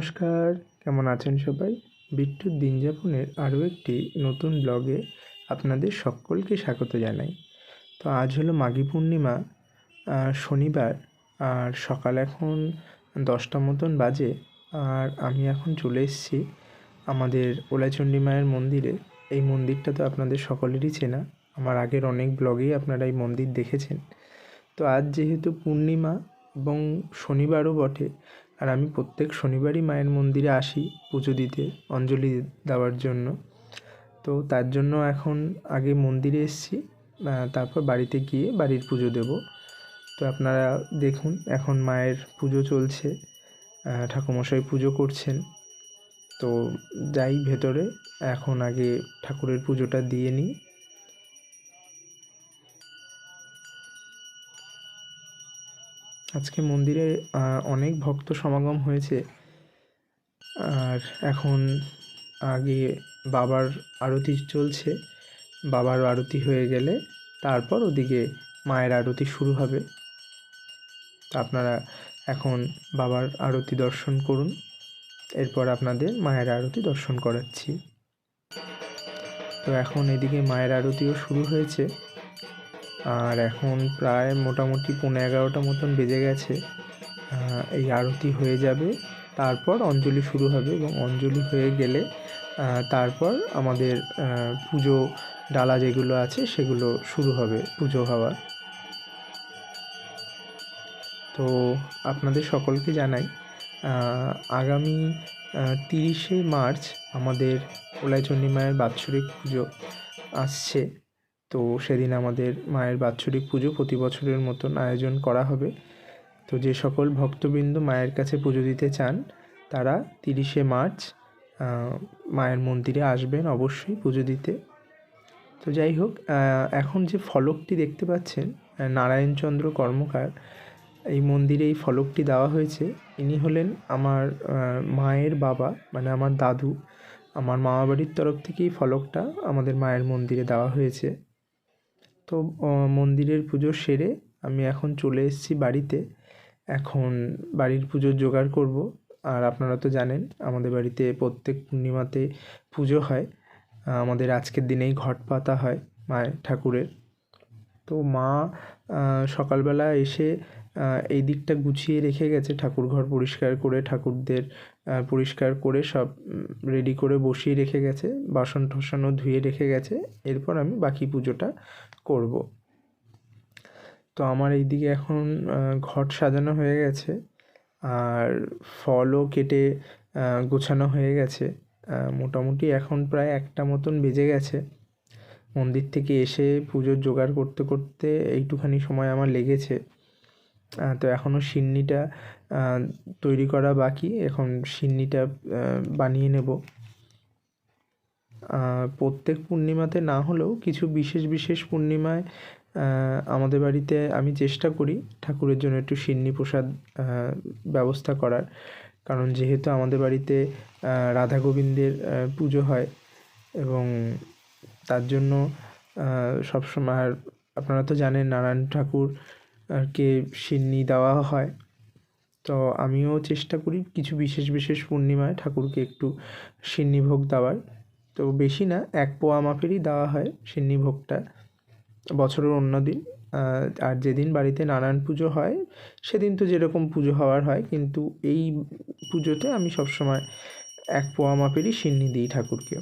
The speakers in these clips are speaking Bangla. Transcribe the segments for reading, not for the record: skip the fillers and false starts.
নমস্কার, কেমন আছেন সবাই? বিট্টুর দিনযাপনের আরও একটি নতুন ব্লগে আপনাদের সকলকে স্বাগত জানাই। তো আজ হলো মাঘী পূর্ণিমা, শনিবার, আর সকাল এখন 10টা মতন বাজে। আর আমি এখন চলে এসেছি আমাদের ওলাইচণ্ডী মায়ের মন্দিরে। এই মন্দিরটা তো আপনাদের সকলেরই চেনা, আমার আগের অনেক ব্লগেই আপনারা এই মন্দির দেখেছেন। তো আজ যেহেতু পূর্ণিমা এবং শনিবারও বটে, আর আমি প্রত্যেক শনিবারই মায়ের মন্দিরে আসি পুজো দিতে, অঞ্জলি দেওয়ার জন্য। তো তার জন্য এখন আগে মন্দিরে এসেছি, তারপর বাড়িতে গিয়ে বাড়ির পুজো দেব। তো আপনারা দেখুন, এখন মায়ের পুজো চলছে, ঠাকুরমশাই পুজো করছেন। তো যাই ভেতরে, এখন আগে ঠাকুরের পুজোটা দিয়ে নিই। আজকে মন্দিরে অনেক ভক্ত সমাগম হয়েছে। আর এখন আগে বাবার আরতি চলছে, বাবার আরতি হয়ে গেলে তারপর ওদিকে মায়ের আরতি শুরু হবে। তা আপনারা এখন বাবার আরতি দর্শন করুন, এরপর আপনাদের মায়ের আরতি দর্শন করাচ্ছি। তো এখন এদিকে মায়ের আরতিও শুরু হয়েছে, আর এখন প্রায় মোটামুটি 11:30 মতন বেজে গেছে। এই আরতি হয়ে যাবে, তারপর অঞ্জলি শুরু হবে, এবং অঞ্জলি হয়ে গেলে তারপর আমাদের পুজো ডালা যেগুলো আছে সেগুলো শুরু হবে পুজো হওয়া। তো আপনাদের সকলকে জানাই, আগামী 30শে মার্চ আমাদের ওলাইচণ্ডী মায়ের বাৎসরিক পুজো আসছে। তো সেদিন আমাদের মায়ের বাৎসরিক পুজো প্রতি বছরের মতন আয়োজন করা হবে। তো যে সকল ভক্তবৃন্দ মায়ের কাছে পুজো দিতে চান তারা 30শে মার্চ মায়ের মন্দিরে আসবেন অবশ্যই পুজো দিতে। তো যাই হোক, এখন যে ফলকটি দেখতে পাচ্ছেন, নারায়ণচন্দ্র কর্মকার এই মন্দিরে এই ফলকটি দেওয়া হয়েছে। ইনি হলেন আমার মায়ের বাবা, মানে আমার দাদু। আমার মামাবাড়ির তরফ থেকে এই ফলকটা আমাদের মায়ের মন্দিরে দেওয়া হয়েছে। তো মন্দিরের পুজো সেরে আমি এখন চলে এসেছি বাড়িতে। এখন বাড়ির পুজোর জোগাড় করব। আর আপনারা তো জানেন আমাদের বাড়িতে প্রত্যেক পূর্ণিমাতে পুজো হয়, আমাদের আজকের দিনেই ঘট পাতা হয় মায়ের ঠাকুরের। তো মা সকালবেলা এসে এই দিকটা গুছিয়ে রেখে গেছে, ঠাকুরঘর পরিষ্কার করে ঠাকুরদের পরিষ্কার করে সব রেডি করে বসিয়ে রেখে গেছে, বাসন টাসনও ধুয়ে রেখে গেছে। এরপর আমি বাকি পুজোটা করব। তো আমার এইদিকে এখন ঘট সাজানো হয়ে গেছে, আর ফলও কেটে গোছানো হয়ে গেছে। মোটামুটি এখন প্রায় 1টা মতন বেজে গেছে। মন্দির থেকে এসে পুজোর জোগাড় করতে করতে এইটুখানি সময় আমার লেগেছে। তো এখনও সিন্নিটা তৈরি করা বাকি, এখন সিন্নিটা বানিয়ে নেব। প্রত্যেক পূর্ণিমাতে না হলেও কিছু বিশেষ বিশেষ পূর্ণিমায় আমাদের বাড়িতে আমি চেষ্টা করি ঠাকুরের জন্য একটু সিন্নি প্রসাদ ব্যবস্থা করার। কারণ যেহেতু আমাদের বাড়িতে রাধা গোবিন্দের পুজো হয়, এবং তার জন্য সবসময়, আর আপনারা তো জানেন নারায়ণ ঠাকুরকে সিন্নি দেওয়া হয়। তো আমিও চেষ্টা করি কিছু বিশেষ বিশেষ পূর্ণিমায় ঠাকুরকে একটু সিন্নি ভোগ দেওয়ার। তো বেশি না, 1 পোয়া মাপেরই দেওয়া হয় সিন্নি ভোগটা বছরের অন্য দিন। আর যেদিন বাড়িতে নারায়ণ পুজো হয় সেদিন তো যেরকম পুজো হওয়ার হয়, কিন্তু এই পুজোতে আমি সবসময় 1 পোয়া মাপেরই সিন্নি দিই ঠাকুরকে।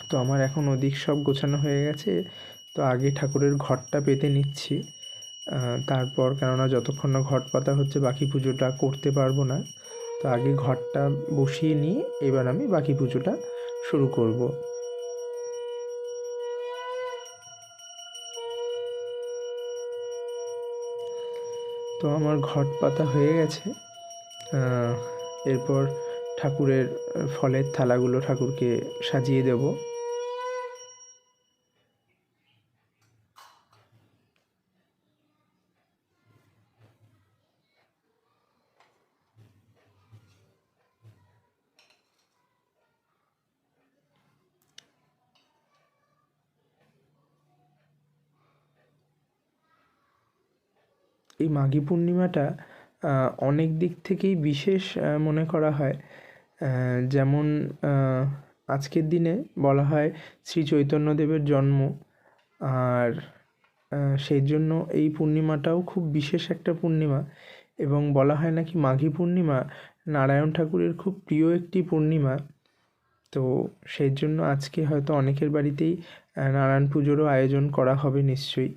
তো আমার এখন ওদিক সব গোছানো হয়ে গেছে। তো আগে ঠাকুরের ঘটটা পেতে নিচ্ছি, তারপর, কেননা যতক্ষণ না ঘট পাতা হচ্ছে বাকি পুজোটা করতে পারবো না। তো আগে ঘটটা বসিয়ে নিয়ে এবার আমি বাকি পুজোটা শুরু করব। তো আমার ঘট পাতা হয়ে গেছে। এরপর ঠাকুরের ফলের থালাগুলো ঠাকুরকে সাজিয়ে দেব। এই মাঘী পূর্ণিমাটা অনেক দিক থেকেই বিশেষ মনে করা হয়। যেমন আজকের দিনে বলা হয় শ্রী চৈতন্যদেবের জন্ম, আর সেই জন্য এই পূর্ণিমাটাও খুব বিশেষ একটা পূর্ণিমা। এবং বলা হয় নাকি মাঘী পূর্ণিমা নারায়ণ ঠাকুরের খুব প্রিয় একটি পূর্ণিমা। তো সেই জন্য আজকে হয়তো অনেকের বাড়িতেই নারায়ণ পুজোরও আয়োজন করা হবে নিশ্চয়ই।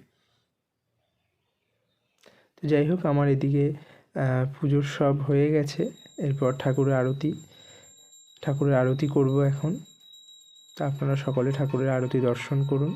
তো যাই হোক, আমার এদিকে পুজোর সব হয়ে গেছে। এরপর ঠাকুরের আরতি করব এখন। তা আপনারা সকলে ঠাকুরের আরতি দর্শন করুন।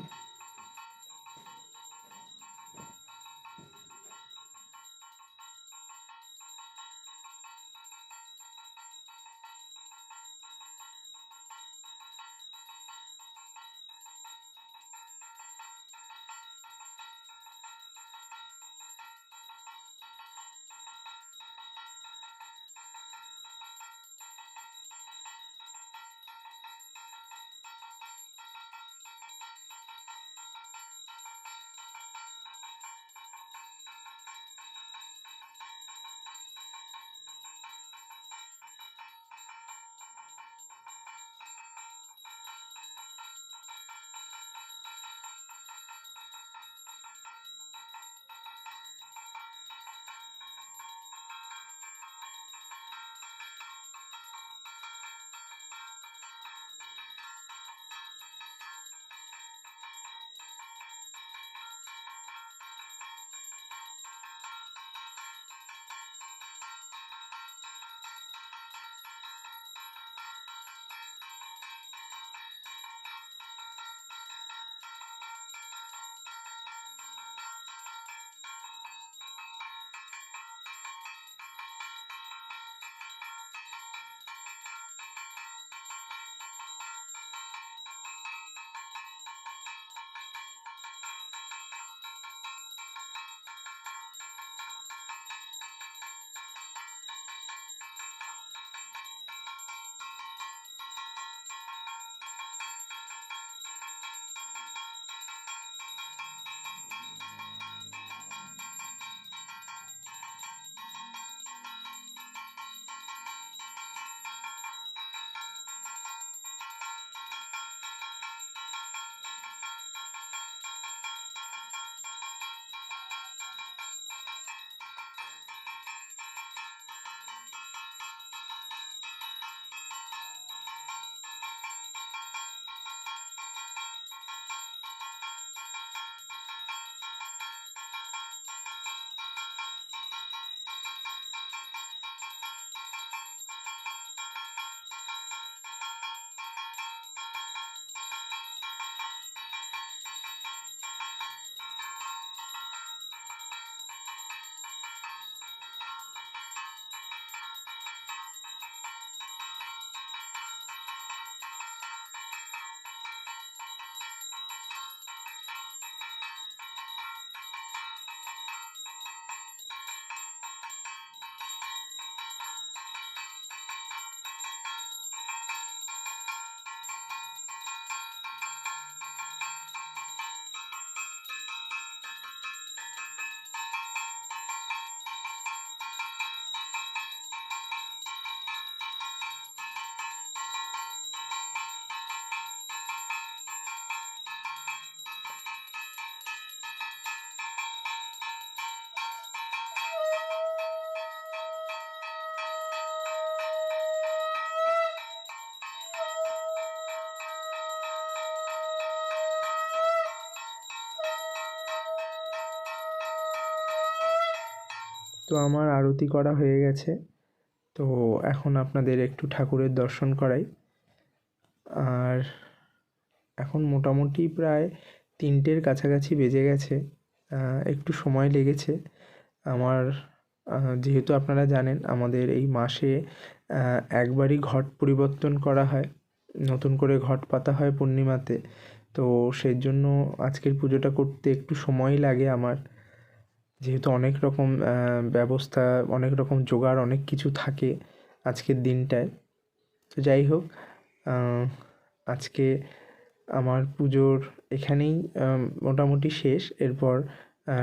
তো আমার আরতি করা হয়ে গেছে। তো এখন আপনাদের একটু ঠাকুরের দর্শন করাই। আর এখন মোটামুটি প্রায় 3টের কাছাকাছি বেজে গেছে। একটু সময় লেগেছে আমার। যেহেতু আপনারা জানেন আমাদের এই মাসে একবারই ঘট পরিবর্তন করা হয়, নতুন করে ঘট পাতা হয় পূর্ণিমাতে। তো সেই জন্য আজকের পুজোটা করতে একটু সময় লাগে আমার, যেহেতু অনেক রকম ব্যবস্থা, অনেক রকম জোগাড়, অনেক কিছু থাকে আজকের দিনটায়। তো যাই হোক, আজকে আমার পুজোর এখানেই মোটামুটি শেষ। এরপর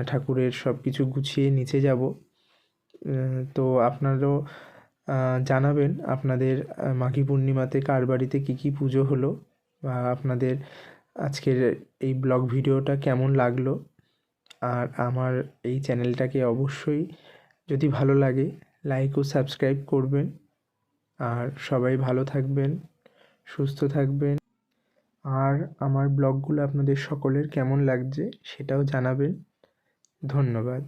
ঠাকুরের সব কিছু গুছিয়ে নিচে যাব তো আপনারাও জানাবেন আপনাদের মাঘী পূর্ণিমাতে কার বাড়িতে কী কী পুজো হলো, বা আপনাদের আজকের এই ব্লগ ভিডিওটা কেমন লাগলো। আর আমার এই চ্যানেলটাকে অবশ্যই যদি ভালো লাগে লাইক ও সাবস্ক্রাইব করবেন। আর সবাই ভালো থাকবেন, সুস্থ থাকবেন। আর আমার ব্লগগুলো আপনাদের সকলের কেমন লাগছে সেটাও জানাবেন। ধন্যবাদ।